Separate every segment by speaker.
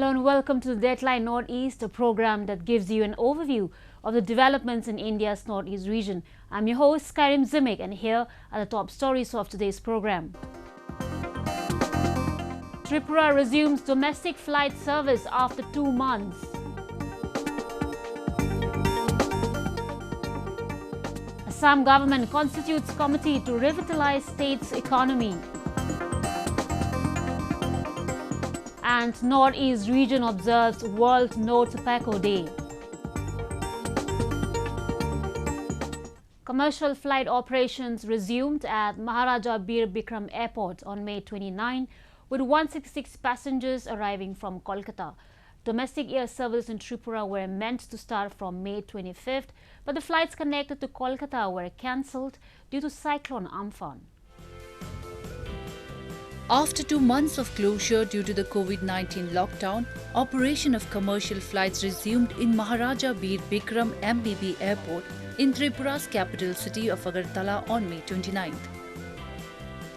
Speaker 1: Hello and welcome to the Dateline Northeast, a program that gives you an overview of the developments in India's Northeast region. I'm your host, Karim Zimik, and here are the top stories of today's program. Tripura resumes domestic flight service after 2 months. Assam government constitutes committee to revitalize state's economy. And Northeast region observes World No Tobacco Day. Commercial flight operations resumed at Maharaja Bir Bikram Airport on May 29, with 166 passengers arriving from Kolkata. Domestic air service in Tripura were meant to start from May 25th, but the flights connected to Kolkata were cancelled due to Cyclone Amphan.
Speaker 2: After 2 months of closure due to the COVID-19 lockdown, operation of commercial flights resumed in Maharaja Bir Bikram MBB Airport in Tripura's capital city of Agartala on May 29th.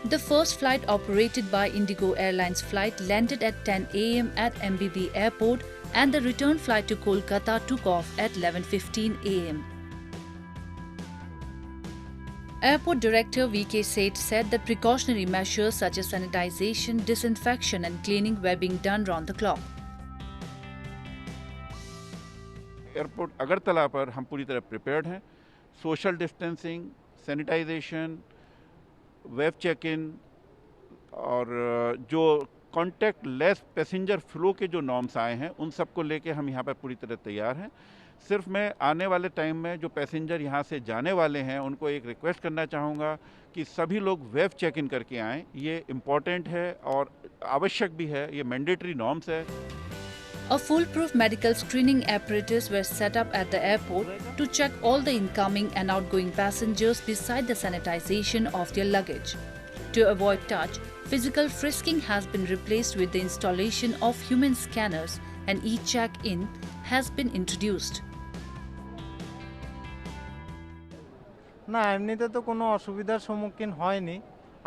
Speaker 2: The first flight operated by Indigo Airlines flight landed at 10 a.m. at MBB Airport, and the return flight to Kolkata took off at 11:15 a.m. Airport Director V.K. Seth said that precautionary measures such as sanitization, disinfection and cleaning were being done round the clock.
Speaker 3: Airport Agartala पर हम पूरी तरह prepared हैं. Social distancing, sanitization, web check in और जो contact less passenger flow के जो norms आए हैं उन सबको लेके हम यहाँ पर पूरी तरह तैयार हैं. सिर्फ मैं आने वाले टाइम में जो पैसेंजर यहाँ से जाने वाले हैं उनको एक रिक्वेस्ट करना चाहूँगा कि सभी लोग वेब चेक इन करके आएँ. ये इम्पॉर्टेंट है और आवश्यक भी है, ये मैंडेटरी नॉर्म्स है.
Speaker 2: A foolproof medical screening apparatus were set up at the airport to check all the incoming and outgoing passengers beside the sanitization of their luggage. To avoid touch, physical frisking has been replaced with the installation of human scanners, and e-check-in has been introduced.
Speaker 4: না এমনিতে তো কোনো অসুবিধার সম্মুখীন হয়নি.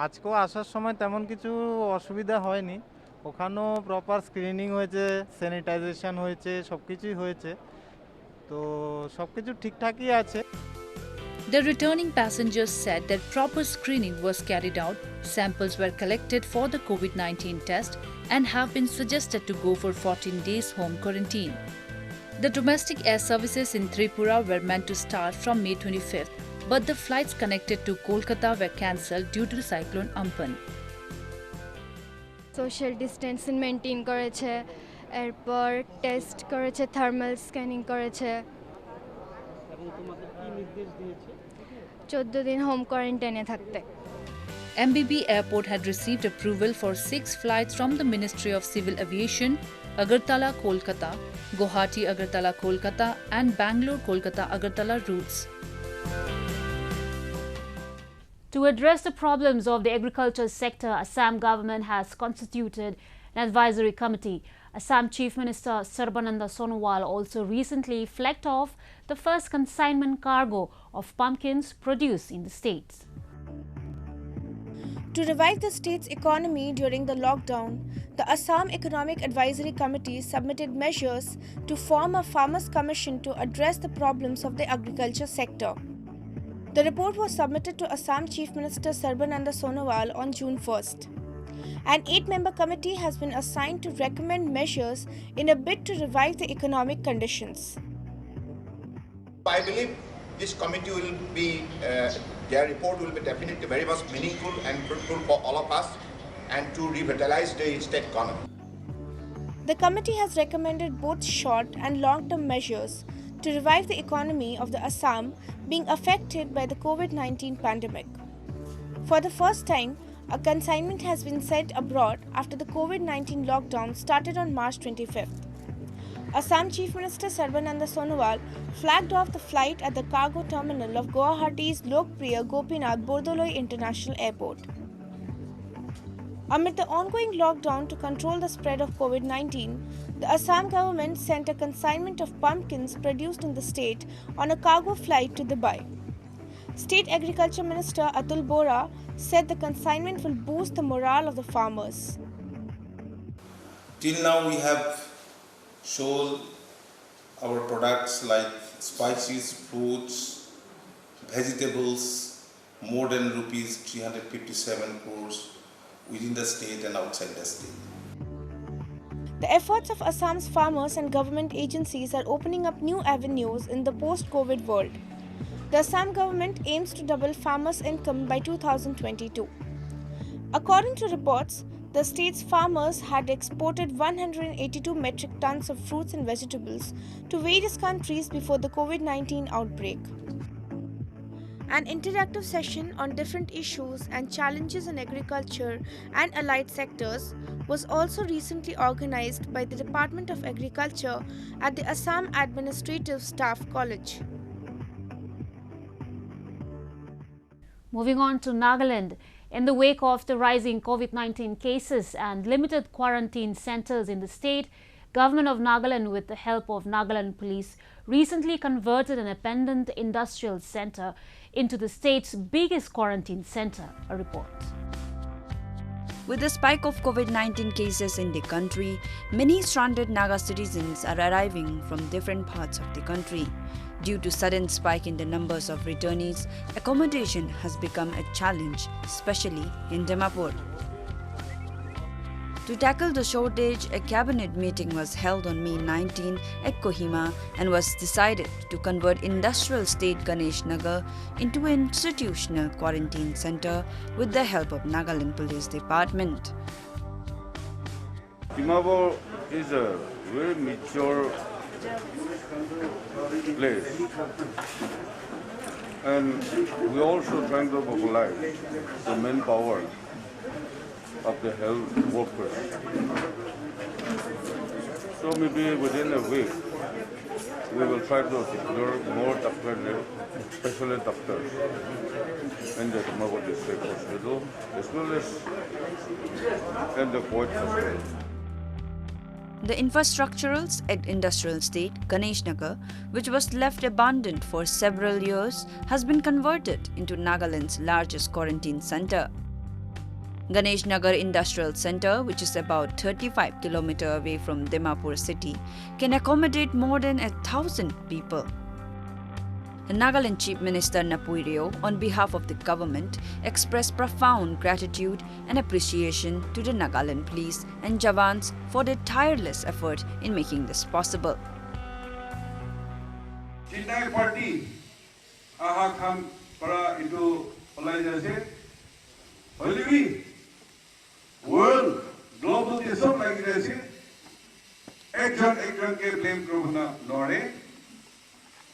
Speaker 4: আজকেও আসার সময় তেমন কিছু অসুবিধা হয়নি. ওখানেও প্রপার স্ক্রিনিং হয়েছে, স্যানিটাইজেশন হয়েছে, সব কিছুই হয়েছে. তো সব কিছু ঠিকঠাকই আছে.
Speaker 2: The returning passengers said that proper screening was carried out, samples were collected for the COVID-19 test and have been suggested to go for 14 days home quarantine. The domestic air services in Tripura were meant to start from May 25th, but the flights connected to Kolkata were cancelled due to Cyclone Amphan.
Speaker 5: Social distancing maintain করেছে, এরপর test করেছে, thermal scanning করেছে. 14 দিন home কোয়ারেন্টাইনে থাকতে.
Speaker 2: MBB Airport had received approval for 6 flights from the Ministry of Civil Aviation, Agartala-Kolkata, Guwahati-Agartala-Kolkata and Bangalore-Kolkata-Agartala routes.
Speaker 1: To address the problems of the agriculture sector, Assam government has constituted an advisory committee. Assam Chief Minister Sarbananda Sonowal also recently flagged off the first consignment cargo of pumpkins produced in the states.
Speaker 6: To revive the state's economy during the lockdown, the Assam Economic Advisory Committee submitted measures to form a farmers' commission to address the problems of the agriculture sector. The report was submitted to Assam Chief Minister Sarbananda Sonowal on June 1st. An 8-member committee has been assigned to recommend measures in a bid to revive the economic conditions.
Speaker 7: I believe this committee will be, their report will be definitely very much meaningful and fruitful for all of us and to revitalize the state economy.
Speaker 6: The committee has recommended both short and long-term measures to revive the economy of the Assam being affected by the COVID-19 pandemic. For the first time, a consignment has been sent abroad after the COVID-19 lockdown started on March 25th. Assam Chief Minister Sarbananda Sonowal flagged off the flight at the cargo terminal of Guwahati's Lokpriya Gopinath Bordoloi International Airport. Amid the ongoing lockdown to control the spread of COVID-19, the Assam government sent a consignment of pumpkins produced in the state on a cargo flight to Dubai. State Agriculture Minister Atul Bora said the consignment will boost the morale of the farmers.
Speaker 8: Till now we have show our products like spices, fruits, vegetables, more than rupees 357 crores within the state and outside the state.
Speaker 6: The efforts of Assam's farmers and government agencies are opening up new avenues in the post-COVID world. The Assam government aims to double farmers' income by 2022. According to reports, the state's farmers had exported 182 metric tons of fruits and vegetables to various countries before the COVID-19 outbreak. An interactive session on different issues and challenges in agriculture and allied sectors was also recently organized by the Department of Agriculture at the Assam Administrative Staff College.
Speaker 1: Moving on to Nagaland. In the wake of the rising COVID-19 cases and limited quarantine centers in the state, Government of Nagaland, with the help of Nagaland Police, recently converted an abandoned industrial center into the state's biggest quarantine center. A report.
Speaker 9: With the spike of COVID-19 cases in the country, many stranded Naga citizens are arriving from different parts of the country. Due to sudden spike in the numbers of returnees, accommodation has become a challenge, especially in Dimapur. To tackle the shortage, a cabinet meeting was held on May 19 at Kohima and was decided to convert industrial state Ganesh Nagar into an institutional quarantine center with the help of Nagaland Police Department.
Speaker 3: Dimapur is a very mature place, and we also trying to mobilize the manpower of the health workers. So maybe within a week, we will try to secure more doctors, especially doctors, in the Dimapur district hospital, as well as in the court hospital.
Speaker 9: The infrastructurals at industrial state Ganesh Nagar, which was left abandoned for several years, has been converted into Nagaland's largest quarantine center. Ganesh Nagar Industrial Center, which is about 35 km away from Dimapur city, can accommodate more than 1,000 people. The Nagaland Chief Minister Napuirio, on behalf of the government, expressed profound gratitude and appreciation to the Nagaland Police and Jawans for their tireless effort in making this possible.
Speaker 10: Chindai party, aha kham para into olai jase, Olivi, world global desok lagi jase, ekjon ke blame kro nore.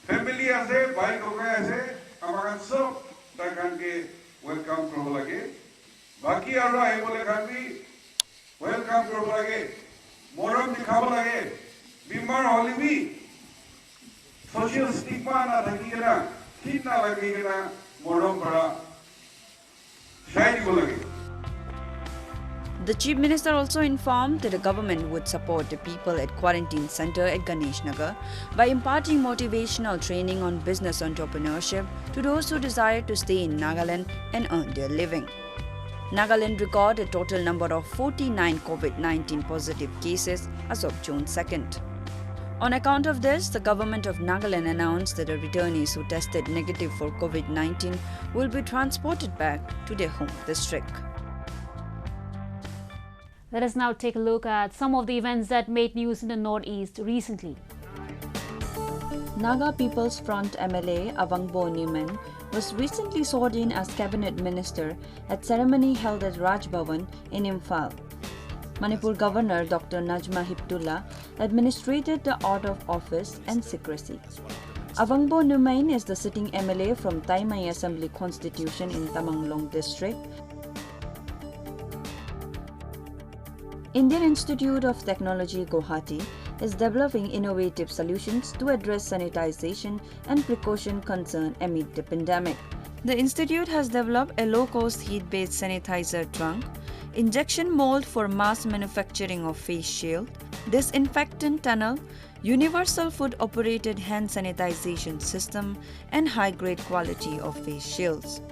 Speaker 10: Family ase, bhai kokai ase, amakan sob takan ke welcome kro lage. Baki aro ahi bole khan bhi welcome kro lage. Moram dikhabo lage. Bimar holi bhi social stigma na thaki kena, thik na lagi kena moram para shayari ko lage.
Speaker 9: The Chief Minister also informed that the government would support the people at quarantine center at Ganesh Nagar by imparting motivational training on business entrepreneurship to those who desire to stay in Nagaland and earn their living. Nagaland recorded a total number of 49 COVID-19 positive cases as of June 2nd. On account of this, the government of Nagaland announced that the returnees who tested negative for COVID-19 will be transported back to their home district.
Speaker 1: Let us now take a look at some of the events that made news in the Northeast recently.
Speaker 9: Naga People's Front MLA Avangbo Newman was recently sworn in as Cabinet Minister at ceremony held at Raj Bhavan in Imphal. Manipur Governor Dr. Najma Hiptullah administrated the oath of office and secrecy. Avangbo Newman is the sitting MLA from Taimai Assembly Constitution in Tamenglong District. Indian Institute of Technology Guwahati is developing innovative solutions to address sanitization and precaution concern amid the pandemic. The institute has developed a low-cost heat-based sanitizer trunk, injection mold for mass manufacturing of face shield, disinfectant tunnel, universal foot-operated hand sanitization system, and high-grade quality of face shields.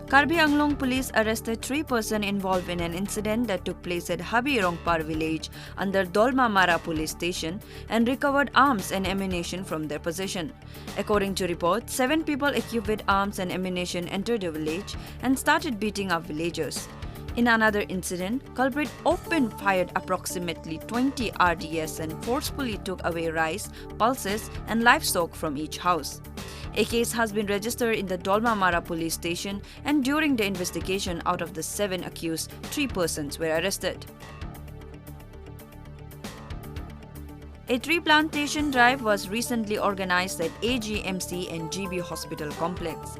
Speaker 9: Karbi Anglong police arrested 3 persons involved in an incident that took place at Habirongpar village under Dolma Mara police station and recovered arms and ammunition from their possession. According to reports, 7 people equipped with arms and ammunition entered the village and started beating up villagers. In another incident, culprit opened fired approximately 20 RDS and forcefully took away rice, pulses and livestock from each house. A case has been registered in the Dolma Mara police station, and during the investigation, out of the 7 accused, 3 persons were arrested. A tree plantation drive was recently organized at AGMC and GB Hospital Complex.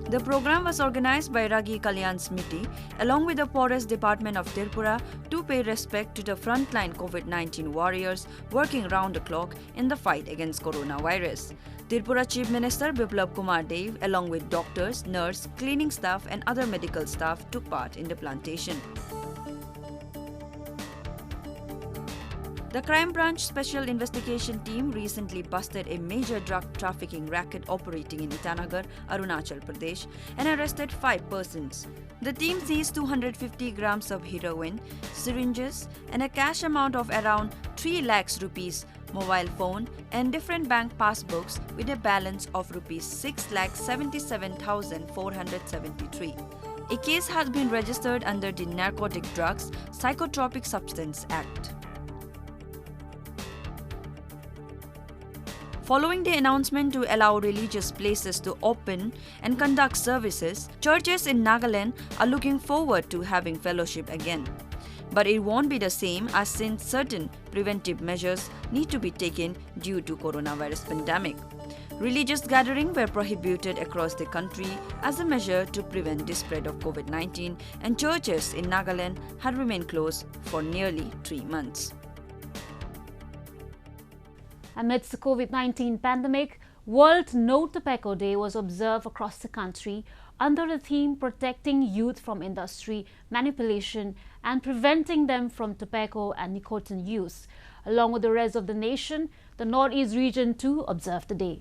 Speaker 9: The program was organized by Ragi Kalyan Smiti along with the Forest Department of Tripura to pay respect to the frontline COVID-19 warriors working round the clock in the fight against coronavirus. Tripura Chief Minister Biplab Kumar Dev along with doctors, nurse, cleaning staff and other medical staff took part in the plantation. The Crime Branch Special Investigation Team recently busted a major drug trafficking racket operating in Itanagar, Arunachal Pradesh, and arrested 5 persons. The team seized 250 grams of heroin, syringes, and a cash amount of around 3 lakhs rupees, mobile phone, and different bank passbooks with a balance of rupees 6,77,473. A case has been registered under the Narcotic Drugs Psychotropic Substance Act. Following the announcement to allow religious places to open and conduct services, churches in Nagaland are looking forward to having fellowship again. But it won't be the same as since certain preventive measures need to be taken due to coronavirus pandemic. Religious gatherings were prohibited across the country as a measure to prevent the spread of COVID-19, and churches in Nagaland had remained closed for nearly 3 months.
Speaker 1: Amidst the COVID-19 pandemic, World No Tobacco Day was observed across the country under the theme Protecting Youth from Industry Manipulation and Preventing Them from Tobacco and Nicotine Use. Along with the rest of the nation, the Northeast region too observed the day.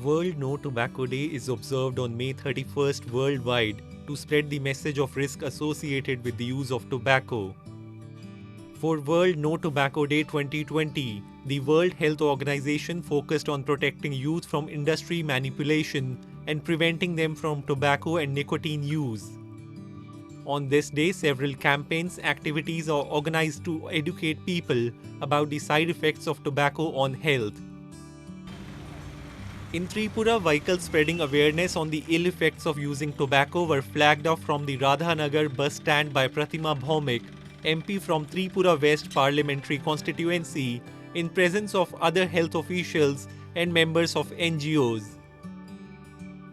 Speaker 11: World No Tobacco Day is observed on May 31st worldwide to spread the message of risk associated with the use of tobacco. For World No Tobacco Day 2020, the World Health Organization focused on protecting youth from industry manipulation and preventing them from tobacco and nicotine use. On this day, several campaigns, activities are organized to educate people about the side effects of tobacco on health. In Tripura, vehicles spreading awareness on the ill effects of using tobacco were flagged off from the Radhanagar bus stand by Pratima Bhaumik, MP from Tripura West Parliamentary Constituency, in presence of other health officials and members of NGOs.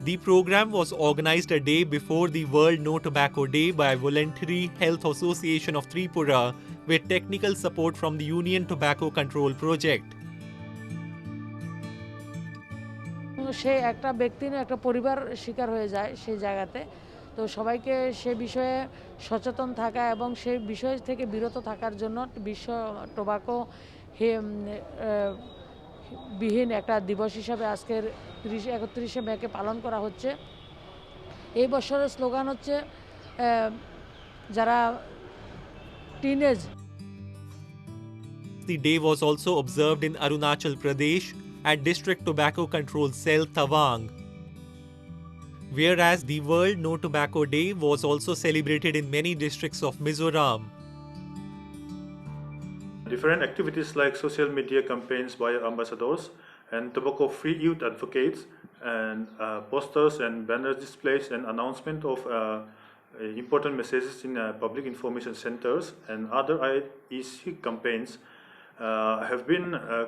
Speaker 11: The program was organized a day before the World No Tobacco Day by Voluntary Health Association of Tripura with technical support from the Union Tobacco Control Project.
Speaker 12: সে একটা ব্যক্তি না একটা পরিবার শিকার হয়ে যায় সেই জায়গাতে তো সবাইকে সে বিষয়ে সচেতন থাকা এবং সেই বিষয় থেকে বিরত থাকার জন্য বিশ্ব টোবাকো বিহীন একটা দিবস হিসাবে আজকের 31শে মেকে পালন করা হচ্ছে। এই বছরের স্লোগান হচ্ছে যারা teenage.
Speaker 11: The day was also observed in Arunachal Pradesh at District Tobacco Control Cell Tawang. Whereas the World No Tobacco Day was also celebrated in many districts of Mizoram.
Speaker 13: Different activities like social media campaigns by ambassadors and tobacco-free youth advocates and posters and banner displays and announcement of important messages in public information centers and other IEC campaigns have been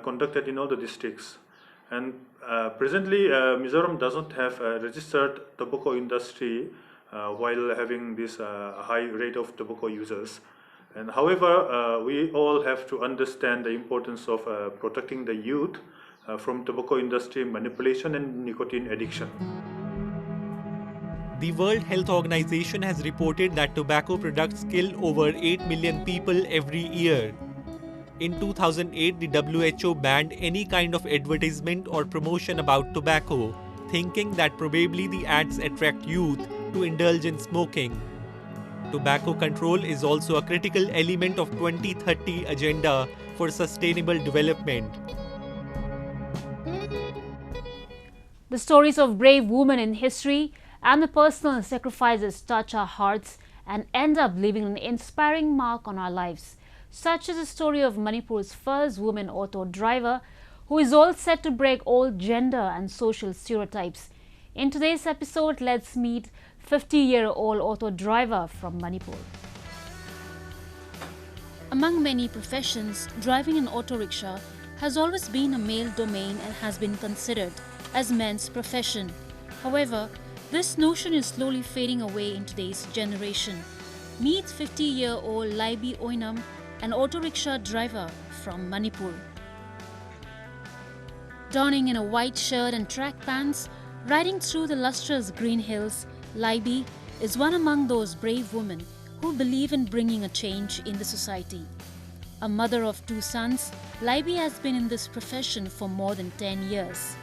Speaker 13: conducted in all the districts. And presently, Mizoram doesn't have a registered tobacco industry while having this high rate of tobacco users. And however, we all have to understand the importance of protecting the youth from tobacco industry manipulation and nicotine addiction.
Speaker 11: The World Health Organization has reported that tobacco products kill over 8 million people every year. In 2008, the WHO banned any kind of advertisement or promotion about tobacco, thinking that probably the ads attract youth to indulge in smoking. Tobacco control is also a critical element of 2030 agenda for sustainable development.
Speaker 1: The stories of brave women in history and the personal sacrifices touch our hearts and end up leaving an inspiring mark on our lives. Such is the story of Manipur's first woman auto driver, who is all set to break all gender and social stereotypes. In today's episode, let's meet 50-year-old auto driver from Manipur. Among many professions, driving an auto rickshaw has always been a male domain and has been considered as men's profession. However, this notion is slowly fading away in today's generation. Meet 50-year-old Laibi Oinam, an auto rickshaw driver from Manipur. Donning in a white shirt and track pants, riding through the lustrous green hills, Laibi is one among those brave women who believe in bringing a change in the society. A mother of 2 sons, Laibi has been in this profession for more than 10 years.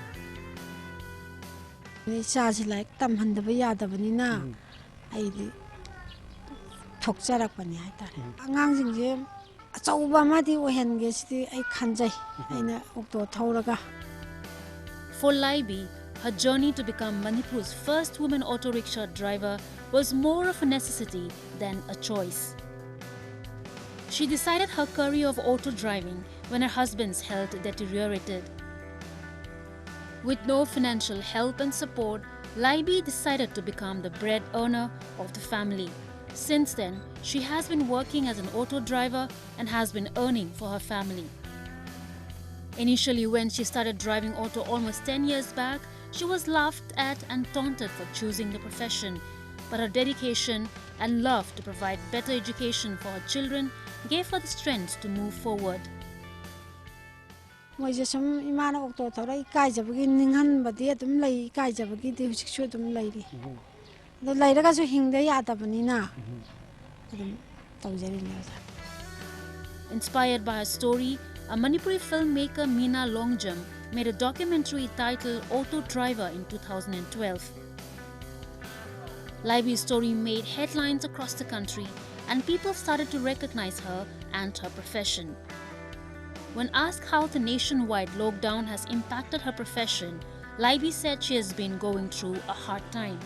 Speaker 1: For Laibi, her journey to become Manipur's first woman auto rickshaw driver was more of a necessity than a choice. She decided her career of auto driving when her husband's health deteriorated. With no financial help and support, Laibi decided to become the bread earner of the family. Since then, she has been working as an auto driver and has been earning for her family. Initially, when she started driving auto almost 10 years back, she was laughed at and taunted for choosing the profession. But her dedication and love to provide better education for her children gave her the strength to move forward.
Speaker 14: Moi sum imana auto thora kai jabagi ninghan badi adum lai kai jabagi de husik dum lai ri do lai ra ga su hingda ya ta bani na adum tawjari na.
Speaker 1: Inspired by her story, a Manipuri filmmaker Meena Longjam made a documentary titled Auto Driver in 2012. Laibi's story made headlines across the country and people started to recognize her and her profession. When asked how the nationwide lockdown has impacted her profession, Laibi said she has been going through a hard time.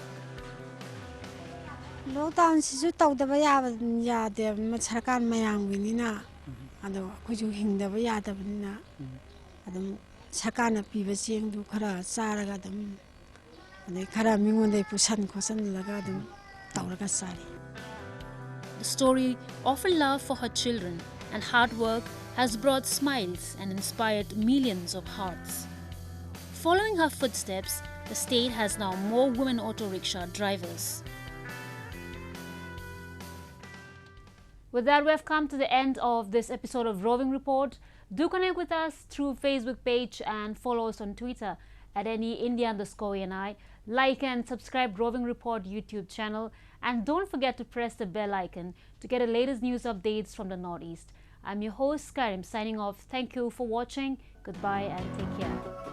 Speaker 14: Lockdown sisu tawdaba ya de sarkar mayam winina ado kuju hingdaba ya da banina adum sarkarna piba cheng du khara charaga dum ane khara mingonde pusan khosan laga dum tawraga sari.
Speaker 1: The story of her love for her children and hard work has brought smiles and inspired millions of hearts. Following her footsteps, the state has now more women auto rickshaw drivers. With that, we have come to the end of this episode of Roving Report. Do connect with us through Facebook page and follow us on Twitter at @India_ANI. Like and subscribe Roving Report YouTube channel, and don't forget to press the bell icon to get the latest news updates from the Northeast. I'm your host Karim signing off. Thank you for watching. Goodbye and take care.